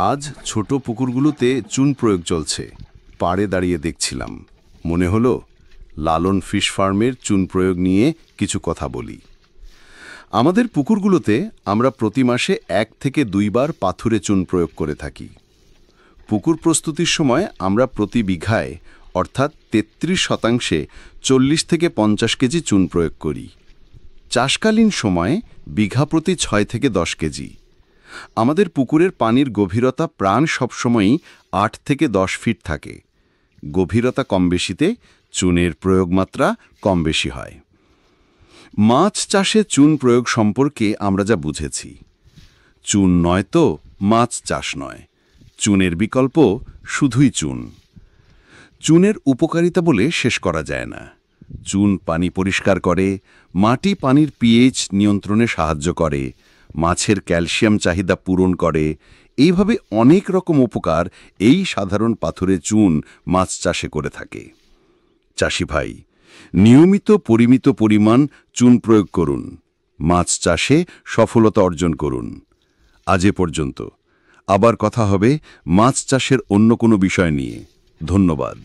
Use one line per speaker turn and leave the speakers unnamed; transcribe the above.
আজ ছোট পুকুরগুলোতে চুন প্রয়োগ চলছে। পাড়ে দাঁড়িয়ে দেখছিলাম, মনে হলো লালন ফিশ ফার্মের চুন প্রয়োগ নিয়ে কিছু কথা বলি। আমাদের পুকুরগুলোতে আমরা প্রতি মাসে 1 থেকে 2 বার পাথুরে চুন প্রয়োগ করে থাকি। পুকুর প্রস্তুতির সময় আমরা প্রতি বিঘায় অর্থাৎ 33% 40 থেকে 50 কেজি চুন প্রয়োগ করি। চাষকালীন সময়ে বিঘা প্রতি 6 থেকে 10 কেজি। আমাদের পুকুরের পানির গভীরতা প্রাণ সবসময়ই 8 থেকে 10 ফিট থাকে। গভীরতা কম বেশিতে চুনের প্রয়োগ মাত্রা কম বেশি হয়। মাছ চাষে চুন প্রয়োগ সম্পর্কে আমরা যা বুঝেছি, চুন নয় তো মাছ চাষ নয়, চুনের বিকল্প শুধুই চুন। চুনের উপকারিতা বলে শেষ করা যায় না। চুন পানি পরিষ্কার করে, মাটি পানির পিএইচ নিয়ন্ত্রণে সাহায্য করে, মাছের ক্যালসিয়াম চাহিদা পূরণ করে। এইভাবে অনেক রকম উপকার এই সাধারণ পাথুরে চুন মাছ চাষে করে থাকে। চাষি ভাই, নিয়মিত পরিমিত পরিমাণ চুন প্রয়োগ করুন, মাছ চাষে সফলতা অর্জন করুন। আজ এ পর্যন্ত। আবার কথা হবে মাছ চাষের অন্য কোনো বিষয় নিয়ে। ধন্যবাদ।